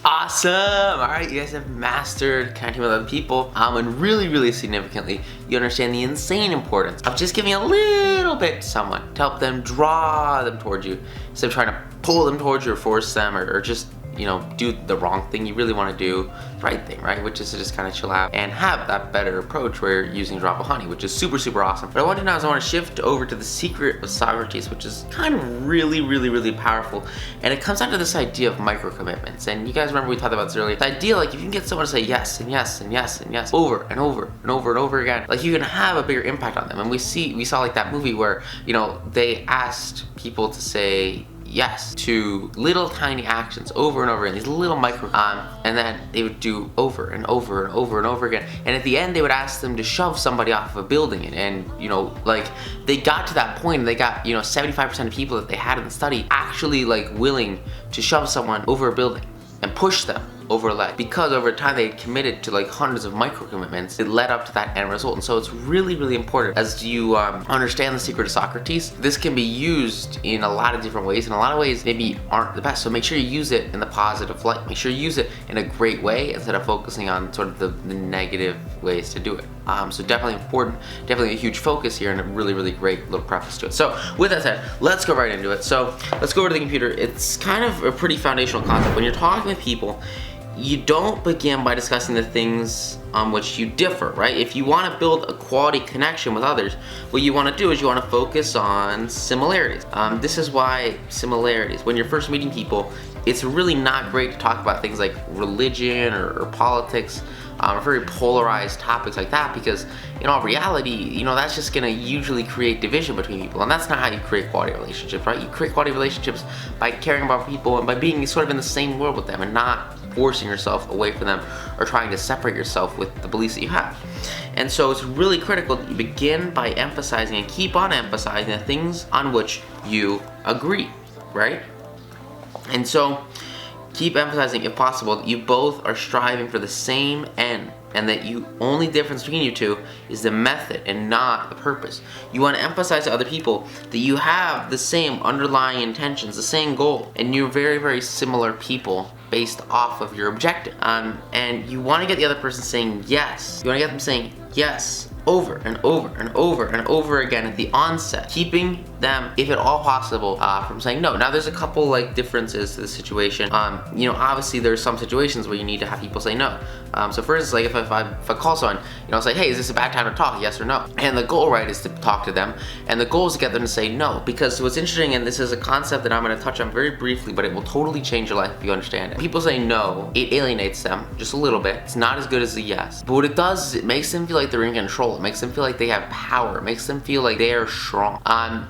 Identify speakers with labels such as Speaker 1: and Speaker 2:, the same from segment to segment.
Speaker 1: Awesome! Alright, you guys have mastered connecting with other people. And really significantly, you understand the insane importance of just giving a little bit to someone to help them draw them towards you instead of trying to pull them towards you or force them or just, you know, do the wrong thing. You really want to do the right thing, right? Which is to just kind of chill out and have that better approach where you're using a drop of honey, which is super awesome. What I want to do now is I want to shift over to the secret of Socrates, which is kind of really powerful. And it comes down to this idea of microcommitments. And you guys remember we talked about this earlier. The idea, like, if you can get someone to say yes and yes and yes and yes over and over again, like, you can have a bigger impact on them. And we saw like that movie where, you know, they asked people to say yes to little tiny actions over and over again, these little micro, and then they would do over and over again. And at the end, they would ask them to shove somebody off of a building. And you know, like, they got to that point and they got, you know, 75% of people that they had in the study actually like willing to shove someone over a building and push them over a ledge, because over time they had committed to like hundreds of micro commitments. It led up to that end result. And so it's really important as you understand the secret of Socrates. This can be used in a lot of different ways, and a lot of ways maybe aren't the best, so make sure you use it in the positive light. Make sure you use it in a great way instead of focusing on sort of the negative ways to do it. So definitely important, definitely a huge focus here, and a really great little preface to it. So with that said, let's go right into it. So let's go over to the computer. It's kind of a pretty foundational concept. When you're talking with people, you don't begin by discussing the things on which you differ, right? If you want to build a quality connection with others, what you want to do is you want to focus on similarities. This is why similarities, when you're first meeting people, it's really not great to talk about things like religion or politics, or very polarized topics like that, because in all reality, you know, that's just gonna usually create division between people, and that's not how you create quality relationships, right? You create quality relationships by caring about people and by being sort of in the same world with them and not forcing yourself away from them or trying to separate yourself with the beliefs that you have. And so it's really critical that you begin by emphasizing and keep on emphasizing the things on which you agree, right? And so keep emphasizing, if possible, that you both are striving for the same end, and that the only difference between you two is the method and not the purpose. You want to emphasize to other people that you have the same underlying intentions, the same goal, and you're very similar people based off of your objective. And you want to get the other person saying yes. You want to get them saying yes over and over again at the onset, keeping them, if at all possible, from saying no. Now there's a couple like differences to the situation. You know, obviously there's some situations where you need to have people say no. So for instance, like if I call someone, you know, say, hey, is this a bad time to talk, yes or no? And the goal, right, is to talk to them, and the goal is to get them to say no. Because what's interesting, and this is a concept that I'm going to touch on very briefly, but it will totally change your life if you understand it. People say no, it alienates them just a little bit. It's not as good as a yes. But what it does is it makes them feel like they're in control. It makes them feel like they have power. It makes them feel like they are strong.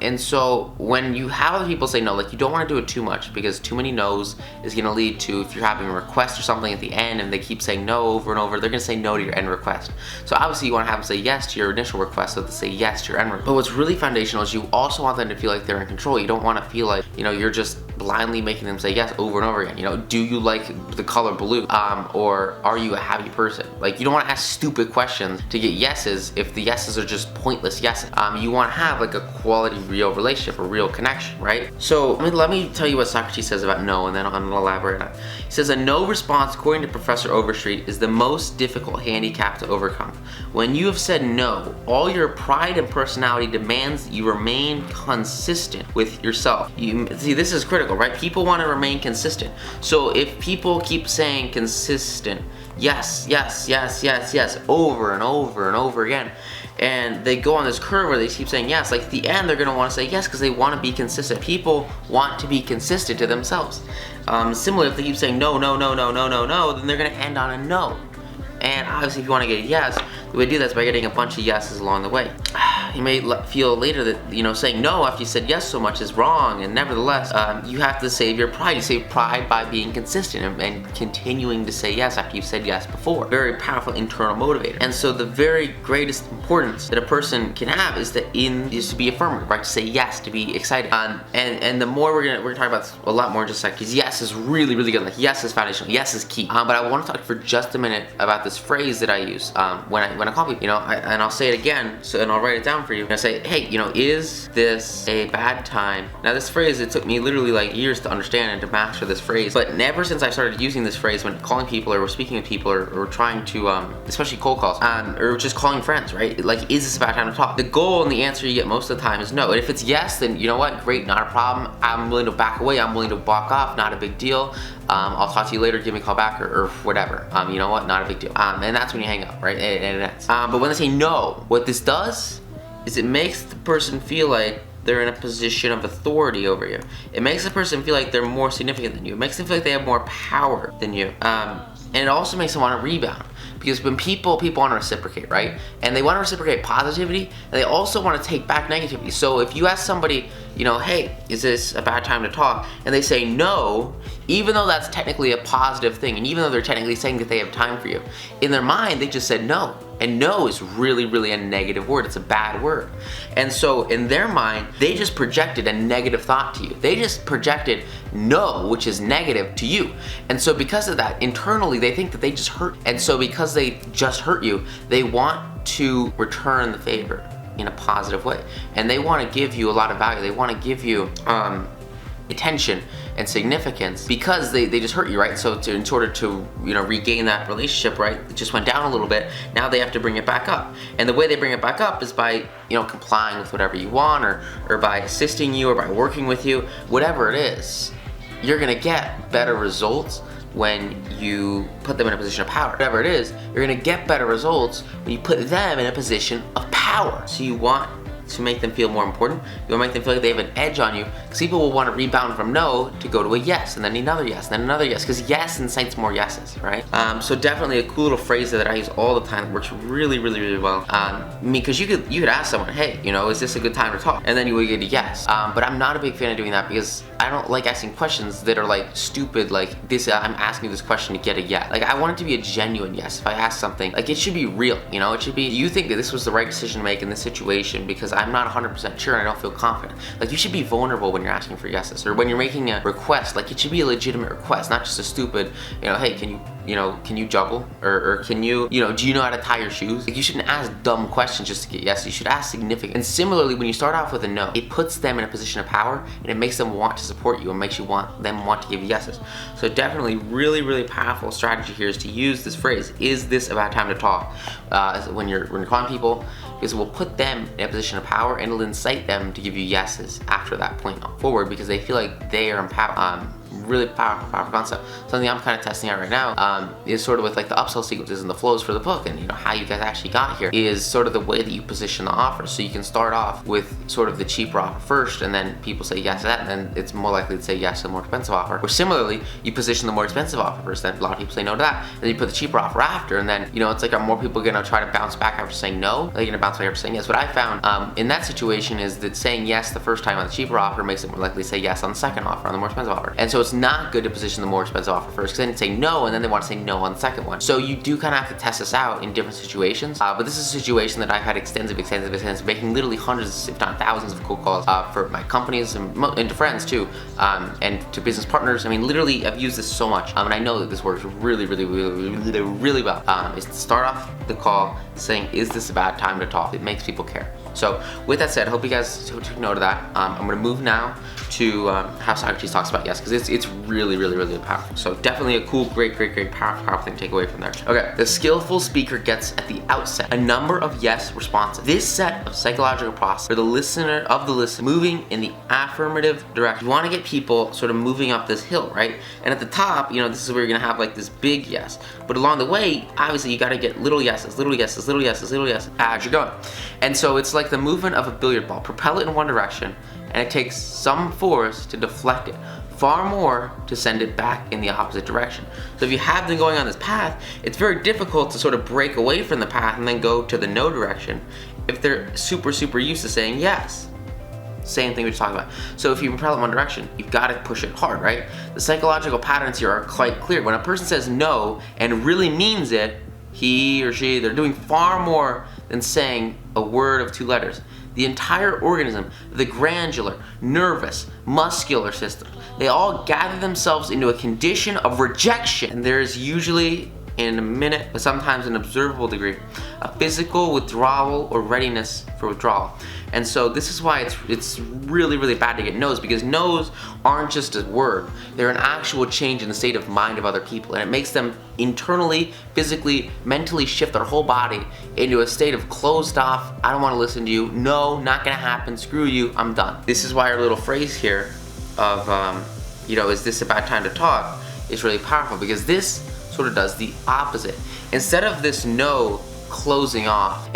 Speaker 1: And so when you have other people say no, like, you don't want to do it too much, because too many no's is going to lead to, if you're having a request or something at the end and they keep saying no over and over, they're going to say no to your end request. So obviously you want to have them say yes to your initial request, so they say yes to your end request. But what's really foundational is you also want them to feel like they're in control. You don't want to feel like, you know, you're just blindly making them say yes over and over again. You know, do you like the color blue? Or are you a happy person? Like, you don't want to ask stupid questions to get yeses if the yeses are just pointless yeses. You want to have like a quality real relationship, a real connection, right? So let me tell you what Socrates says about no, and then I'm gonna elaborate on it. He says a no response, according to Professor Overstreet, is the most difficult handicap to overcome. When you have said no, all your pride and personality demands that you remain consistent with yourself. See, this is critical, right? People want to remain consistent. So if people keep saying consistent, yes, over and over again, and they go on this curve where they keep saying yes, like at the end they're gonna want to say yes because they want to be consistent. People want to be consistent to themselves. Similarly, if they keep saying no, then they're gonna end on a no. And obviously if you want to get a yes, the way to do that is by getting a bunch of yeses along the way. You may feel later that, you know, saying no after you said yes so much is wrong, and nevertheless, you have to save your pride. You save pride by being consistent and continuing to say yes after you've said yes before. Very powerful internal motivator. And so the very greatest importance that a person can have is to be affirmative, right? To say yes, to be excited. And the more we're gonna talk about a lot more in just a sec, because yes is really good. Like, yes is foundational. Yes is key. But I want to talk for just a minute about this phrase that I use when I call people. You know, and I'll say it again, and I'll write it down time for you. And I say, hey, is this a bad time? Now this phrase, it took me literally like years to understand and to master this phrase, but ever since I started using this phrase when calling people or speaking with people or trying to, especially cold calls, or just calling friends, right? Like, is this a bad time to talk? The goal and the answer you get most of the time is no. And if it's yes, then you know what? Great, not a problem. I'm willing to back away. I'm willing to walk off. Not a big deal. I'll talk to you later. Give me a call back or whatever. You know what? Not a big deal. And that's when you hang up, right? And it ends. But when they say no, what this does is it makes the person feel like they're in a position of authority over you. It makes the person feel like they're more significant than you. It makes them feel like they have more power than you. And it also makes them want to rebound. Because when people want to reciprocate, right? And they want to reciprocate positivity, and they also want to take back negativity. So if you ask somebody, hey, is this a bad time to talk? And they say no, even though that's technically a positive thing, and even though they're technically saying that they have time for you, in their mind, they just said no. And no is really, really a negative word. It's a bad word. And so in their mind, they just projected a negative thought to you. They just projected no, which is negative, to you. And so because of that, internally, they think that they just hurt. And so because they just hurt you, they want to return the favor in a positive way. And they want to give you a lot of value. They want to give you attention and significance because they just hurt you, right? So in order to regain that relationship, right, it just went down a little bit. Now they have to bring it back up, and the way they bring it back up is by complying with whatever you want, or by assisting you, or by working with you, whatever it is. You're gonna get better results when you put them in a position of power. Whatever it is, you're gonna get better results when you put them in a position of power. So you want to make them feel more important. You want to make them feel like they have an edge on you, because people will want to rebound from no to go to a yes, and then another yes, and then another yes, because yes incites more yeses, right? So definitely a cool little phrase that I use all the time that works really, really, really well. Because you could ask someone, hey, is this a good time to talk? And then you would get a yes. But I'm not a big fan of doing that because I don't like asking questions that are like stupid, like this. I'm asking this question to get a yes. Like I want it to be a genuine yes. If I ask something, like it should be real. It should be. You think that this was the right decision to make in this situation because I'm not 100% sure and I don't feel confident. Like you should be vulnerable when you're asking for yeses, or when you're making a request. Like it should be a legitimate request, not just a stupid, hey, can you juggle, or can you, do you know how to tie your shoes? Like you shouldn't ask dumb questions just to get yes. You should ask significant. And similarly, when you start off with a no, it puts them in a position of power and it makes them want to support you and makes you want to give you yeses. So definitely really, really powerful strategy here is to use this phrase, is this a bad time to talk? When you're calling people, because it will put them in a position of power and it'll incite them to give you yeses after that point forward, because they feel like they are empowered. Really powerful concept. Something I'm kind of testing out right now is sort of with like the upsell sequences and the flows for the book, and how you guys actually got here is sort of the way that you position the offer. So you can start off with sort of the cheaper offer first, and then people say yes to that, and then it's more likely to say yes to the more expensive offer. Or similarly, you position the more expensive offer first, then a lot of people say no to that, and then you put the cheaper offer after, and then it's like, are more people gonna try to bounce back after saying no? Are they gonna bounce back after saying yes? What I found in that situation is that saying yes the first time on the cheaper offer makes it more likely to say yes on the second offer, on the more expensive offer. And so it's not good to position the more expensive offer first, because then you say no, and then they want to say no on the second one. So you do kind of have to test this out in different situations. But this is a situation that I've had extensive, making literally hundreds, if not thousands, of cold calls for my companies and to friends too, and to business partners. I mean, literally, I've used this so much, and I know that this works really, really, really, really, really well. Is to start off the call saying, "Is this a bad time to talk?" It makes people care. So with that said, I hope you guys took note of that. I'm gonna move now to how Socrates talks about yes, because it's really, really, really powerful. So definitely a cool, great, powerful thing to take away from there. Okay, the skillful speaker gets at the outset a number of yes responses. This set of psychological process for the listener moving in the affirmative direction. You want to get people sort of moving up this hill, right? And at the top, this is where you're gonna have like this big yes. But along the way, obviously, you got to get little yeses, little yeses, little yeses, little yeses as you're going. And so it's like the movement of a billiard ball. Propel it in one direction, and it takes some force to deflect it, far more to send it back in the opposite direction. So if you have them going on this path, it's very difficult to sort of break away from the path and then go to the no direction if they're super used to saying yes. Same thing we just talked about. So if you propel in one direction, you've got to push it hard, right? The psychological patterns here are quite clear. When a person says no and really means it, he or she, they're doing far more than saying a word of 2 letters. The entire organism, the glandular, nervous, muscular system, they all gather themselves into a condition of rejection. And there's usually in a minute, but sometimes an observable degree, a physical withdrawal or readiness for withdrawal. And so this is why it's really, really bad to get no's, because no's aren't just a word. They're an actual change in the state of mind of other people, and it makes them internally, physically, mentally shift their whole body into a state of closed off, I don't want to listen to you, no, not gonna happen, screw you, I'm done. This is why our little phrase here of, is this a bad time to talk, is really powerful, because this sort of does the opposite. Instead of this no closing off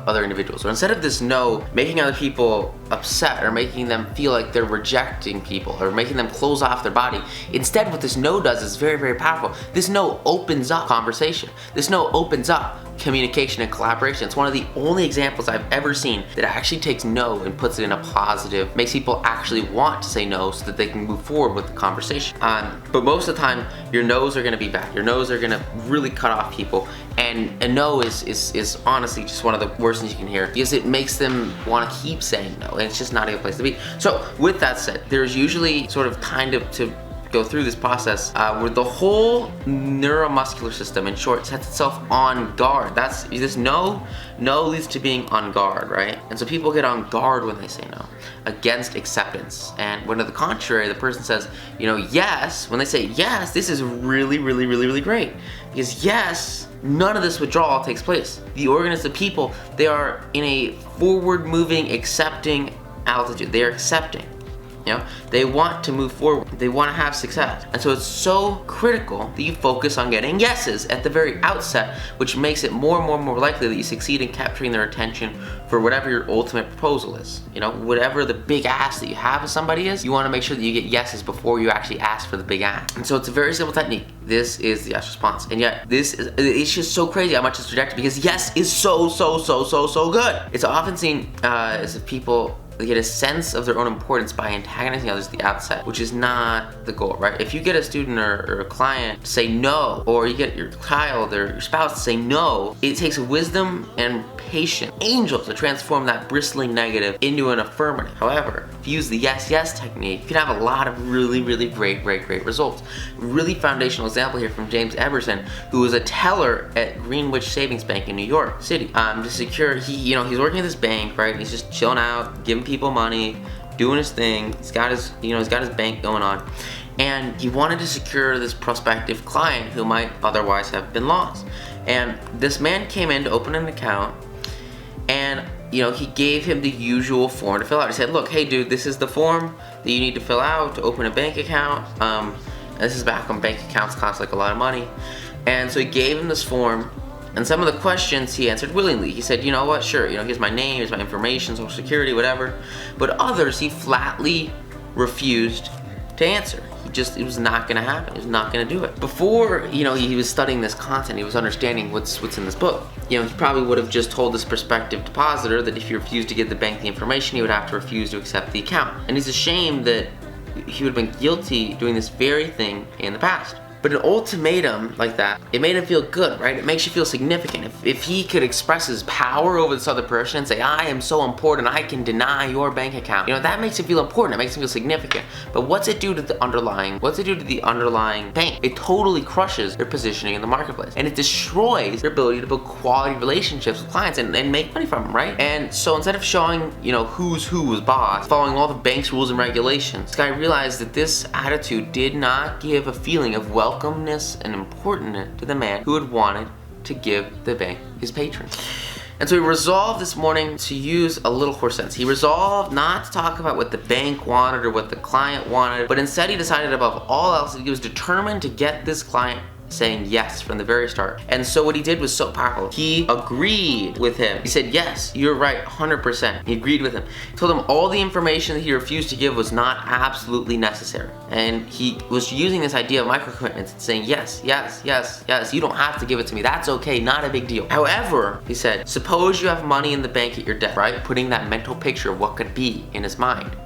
Speaker 1: other individuals, or instead of this no making other people upset or making them feel like they're rejecting people or making them close off their body, instead what this no does is very, very powerful. This no opens up conversation. This no opens up communication and collaboration. It's one of the only examples I've ever seen that actually takes no and puts it in a positive, makes people actually want to say no so that they can move forward with the conversation. But most of the time, your no's are gonna be bad. Your no's are gonna really cut off people. And a no is honestly just one of the worst things you can hear, because it makes them want to keep saying no, and it's just not a good place to be. So with that said, there's usually sort of to go through this process where the whole neuromuscular system, in short, sets itself on guard. That's this no leads to being on guard, right? And so people get on guard when they say no, against acceptance. And when to the contrary, the person says, yes, when they say yes, this is really, really, really, really great. Because yes, none of this withdrawal takes place. The organism, the people, they are in a forward moving, accepting altitude. They are accepting. They want to move forward. They want to have success. And so it's so critical that you focus on getting yeses at the very outset, which makes it more and more and more likely that you succeed in capturing their attention for whatever your ultimate proposal is. Whatever the big ask that you have of somebody is, you want to make sure that you get yeses before you actually ask for the big ask. And so it's a very simple technique. This is the yes response. And yet it's just so crazy how much it's rejected, because yes is so good. It's often seen as if people, they get a sense of their own importance by antagonizing others at the outset, which is not the goal, right? If you get a student or a client to say no, or you get your child or your spouse to say no, it takes wisdom and patience, angels, to transform that bristling negative into an affirmative. However, if you use the yes technique, you can have a lot of really, really great results. Really foundational example here from James Eberson, who was a teller at Greenwich Savings Bank in New York City. To secure, he's working at this bank, right? He's just chilling out, giving people money, doing his thing. He's got his bank going on, and he wanted to secure this prospective client who might otherwise have been lost. And this man came in to open an account, and he gave him the usual form to fill out. He said, look, hey dude, this is the form that you need to fill out to open a bank account. This is back when bank accounts cost like a lot of money. And so he gave him this form, and some of the questions he answered willingly. He said, you know what, sure, here's my name, here's my information, social security, whatever. But others he flatly refused to answer. It was not gonna happen. He was not gonna do it. Before, he was studying this content, he was understanding what's in this book. He probably would have just told this prospective depositor that if he refused to give the bank the information, he would have to refuse to accept the account. And he's ashamed that he would have been guilty doing this very thing in the past. But an ultimatum like that, it made him feel good, right? It makes you feel significant. If he could express his power over this other person and say, I am so important, I can deny your bank account, that makes him feel important. It makes him feel significant. But what's it do to the underlying bank? It totally crushes their positioning in the marketplace. And it destroys their ability to build quality relationships with clients and make money from them, right? And so instead of showing, who's boss, following all the bank's rules and regulations, this guy realized that this attitude did not give a feeling of welcomeness and importance to the man who had wanted to give the bank his patron. And so he resolved this morning to use a little horse sense. He resolved not to talk about what the bank wanted or what the client wanted, but instead he decided above all else that he was determined to get this client saying yes from the very start. And so what he did was so powerful. He agreed with him. He said, yes, you're right, 100%. He agreed with him. He told him all the information that he refused to give was not absolutely necessary. And he was using this idea of microcommitments and saying, yes, you don't have to give it to me. That's okay, not a big deal. However, he said, suppose you have money in the bank at your desk, right? Putting that mental picture of what could be in his mind.